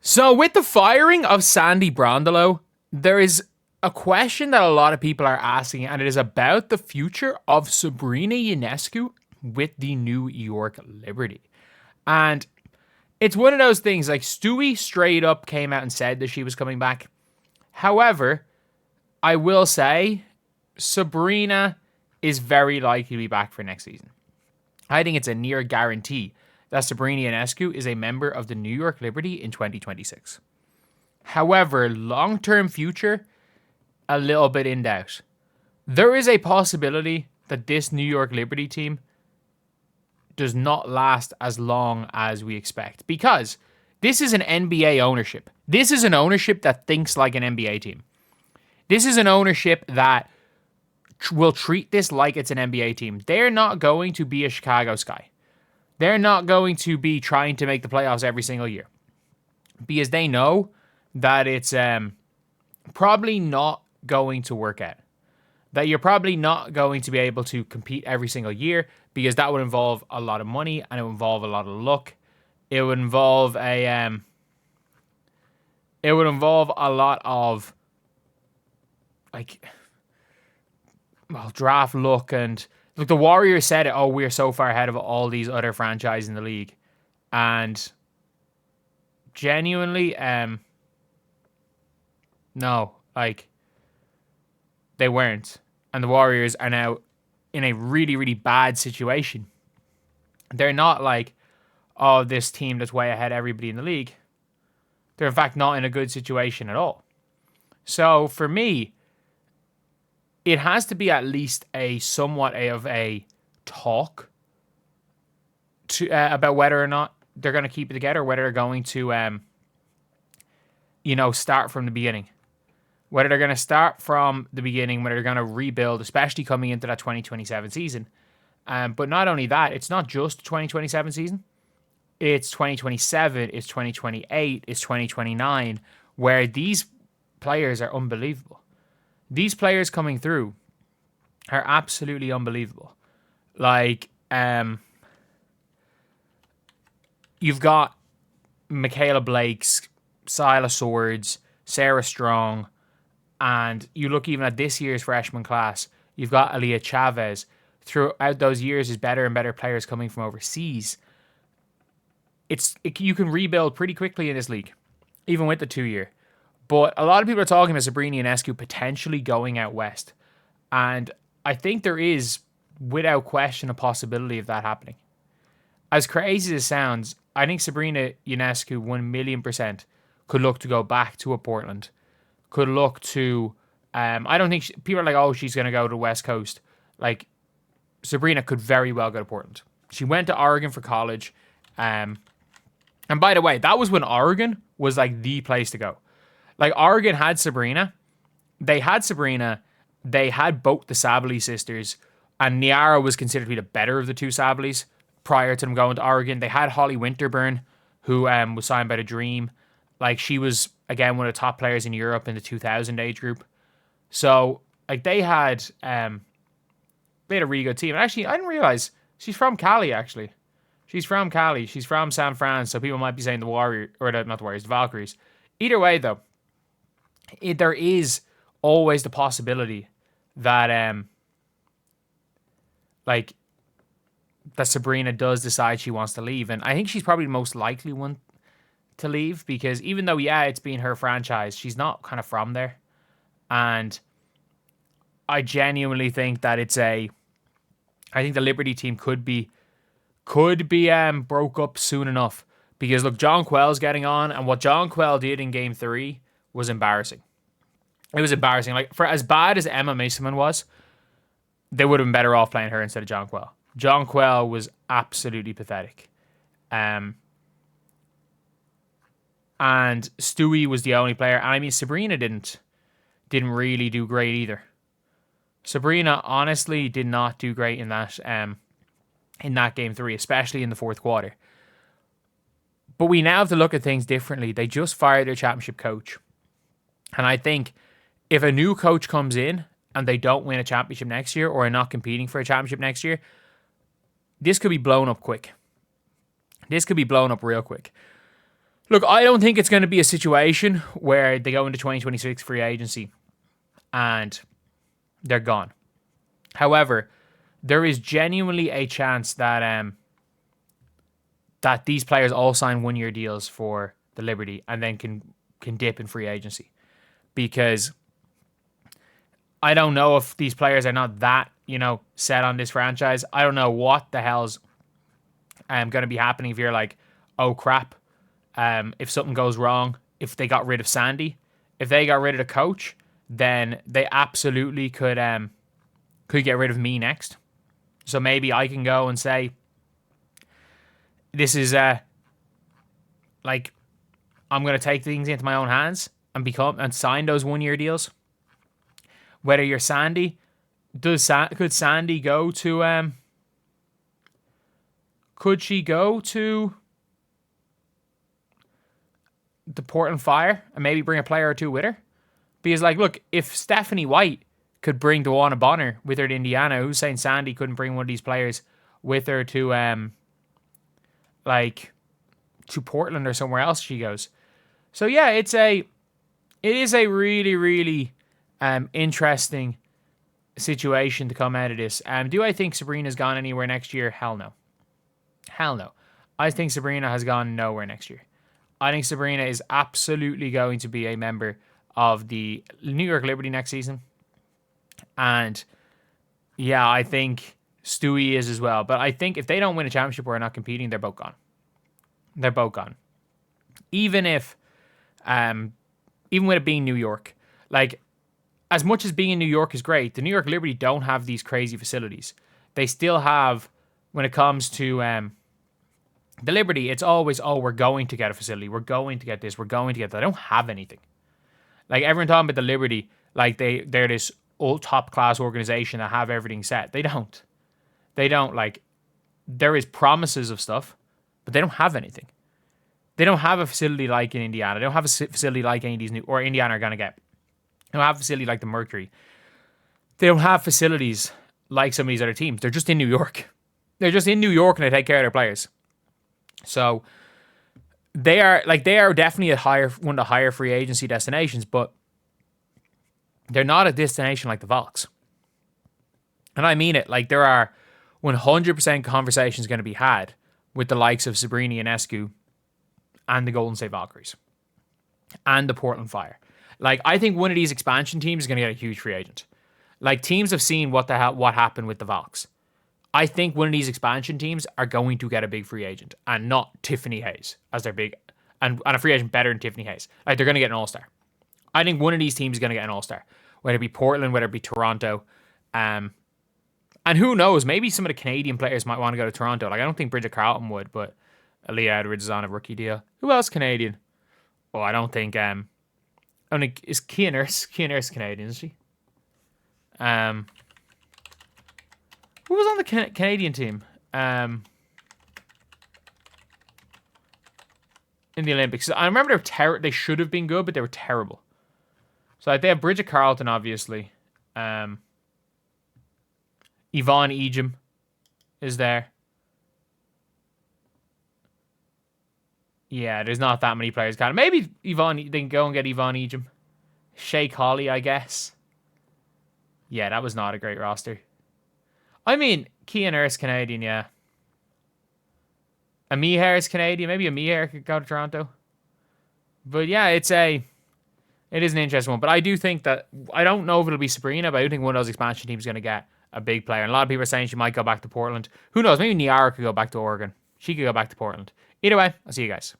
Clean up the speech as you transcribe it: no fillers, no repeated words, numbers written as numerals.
So with the firing of Sandy Brondolo, there is a question that a lot of people are asking, and it is about the future of Sabrina Ionesco with the New York Liberty. And it's one of those things, like Stewie straight up came out and said that she was coming back. However, I will say Sabrina is very likely to be back for next season. I think it's a near guarantee that Sabrina Ionesco is a member of the New York Liberty in 2026. However, long-term future, a little bit in doubt. There is a possibility that this New York Liberty team does not last as long as we expect, because this is an NBA ownership. This is an ownership that thinks like an NBA team. This is an ownership that will treat this like it's an NBA team. They're not going to be a Chicago Sky. They're not going to be trying to make the playoffs every single year, because they know that it's probably not going to work out. That you're probably not going to be able to compete every single year, because that would involve a lot of money and it would involve a lot of luck. It would involve a lot of draft luck. And look, the Warriors said it, we're so far ahead of all these other franchises in the league. And genuinely, no, they weren't. And the Warriors are now in a really, really bad situation. They're not this team that's way ahead of everybody in the league. They're in fact not in a good situation at all. So for me, it has to be at least a somewhat of a talk about whether or not they're going to keep it together, whether they're going to, start from the beginning. Whether they're going to start from the beginning, whether they're going to rebuild, especially coming into that 2027 season. But not only that, it's not just the 2027 season. It's 2027, it's 2028, it's 2029, where these players are unbelievable. These players coming through are absolutely unbelievable. You've got Michaela Blakes, Silas Swords, Sarah Strong, and you look even at this year's freshman class, you've got Aaliyah Chavez. Throughout those years, is better and better players coming from overseas. You can rebuild pretty quickly in this league, even with the 2-year. But a lot of people are talking about Sabrina Ionesco potentially going out west. And I think there is, without question, a possibility of that happening. As crazy as it sounds, I think Sabrina Ionesco 1,000,000% could look to go back to a Portland. Could look to... I don't think... people are like, she's going to go to the West Coast. Sabrina could very well go to Portland. She went to Oregon for college. And by the way, that was when Oregon was the place to go. Oregon had Sabrina. They had both the Sabally sisters, and Niara was considered to be the better of the two Sabalys prior to them going to Oregon. They had Holly Winterburn, who was signed by the Dream. She was, again, one of the top players in Europe in the 2000 age group. So, they had a really good team. And actually, I didn't realize she's from Cali, actually. She's from Cali. She's from San Fran, so people might be saying the Valkyries. Either way, though, there is always the possibility that that Sabrina does decide she wants to leave. And I think she's probably the most likely one to leave, because even though, it's been her franchise, she's not kind of from there. And I genuinely think that I think the Liberty team could be broke up soon enough, because look, John Quell's getting on, and what John Quell did in Game 3 was embarrassing. It was embarrassing. For as bad as Emma Mason was, they would have been better off playing her instead of John Quell. John Quell was absolutely pathetic. And Stewie was the only player. And I mean, Sabrina didn't really do great either. Sabrina honestly did not do great in that Game 3, especially in the fourth quarter. But we now have to look at things differently. They just fired their championship coach. And I think if a new coach comes in and they don't win a championship next year, or are not competing for a championship next year, this could be blown up quick. This could be blown up real quick. Look, I don't think it's going to be a situation where they go into 2026 free agency and they're gone. However, there is genuinely a chance that that these players all sign 1-year deals for the Liberty and then can dip in free agency. Because I don't know if these players are not that, set on this franchise. I don't know what the hell's going to be happening if you're like, oh crap, if something goes wrong, if they got rid of Sandy, if they got rid of the coach, then they absolutely could get rid of me next. So maybe I can go and say, this is like, I'm going to take things into my own hands and sign those 1-year deals. Whether you're Sandy, could Sandy go to could she go to the Portland Fire and maybe bring a player or two with her? Because like, look, if Stephanie White could bring Dewana Bonner with her to Indiana, who's saying Sandy couldn't bring one of these players with her to to Portland or somewhere else she goes. So yeah, it is a really, really interesting situation to come out of this. Do I think Sabrina's gone anywhere next year? Hell no. Hell no. I think Sabrina has gone nowhere next year. I think Sabrina is absolutely going to be a member of the New York Liberty next season. And yeah, I think Stewie is as well. But I think if they don't win a championship or are not competing, they're both gone. They're both gone. Even with it being New York, like, as much as being in New York is great, the New York Liberty don't have these crazy facilities. They still have, when it comes to the Liberty, it's always, oh, we're going to get a facility. We're going to get this. We're going to get that. They don't have anything. Like, everyone talking about the Liberty, like they're this old top class organization that have everything set. They don't. Like, there is promises of stuff, but they don't have anything. They don't have a facility like in Indiana. They don't have a facility like any of these or Indiana are going to get. They don't have a facility like the Mercury. They don't have facilities like some of these other teams. They're just in New York. They're just in New York and they take care of their players. So they are definitely one of the higher free agency destinations, but they're not a destination like the Volks. And I mean it. Like, there are 100% conversations going to be had with the likes of Sabrina Ionesco and the Golden State Valkyries and the Portland Fire. Like, I think one of these expansion teams is going to get a huge free agent. Like, teams have seen what happened with the Valks. I think one of these expansion teams are going to get a big free agent and not Tiffany Hayes as their big and a free agent better than Tiffany Hayes. Like, they're going to get an all-star. I think one of these teams is going to get an all-star, whether it be Portland, whether it be Toronto. And who knows, maybe some of the Canadian players might want to go to Toronto. Like, I don't think Bridget Carlton would, but Aaliyah Edwards is on a rookie deal. Who else Canadian? Oh, I don't think is Kia Nurse Canadian, is she? Who was on the Canadian team in the Olympics? I remember they should have been good, but they were terrible. So they have Bridget Carlton, obviously. Yvonne Ejim is there. Yeah, there's not that many players. Maybe they can go and get Yvonne Ejim. Shay Colley, I guess. Yeah, that was not a great roster. I mean, Kia Nurse Canadian, yeah. Amir is Canadian. Maybe Amir could go to Toronto. But yeah, it is an interesting one. But I do think that, I don't know if it'll be Sabrina, but I do think one of those expansion teams is going to get a big player. And a lot of people are saying she might go back to Portland. Who knows? Maybe Niara could go back to Oregon. She could go back to Portland. Either way, I'll see you guys.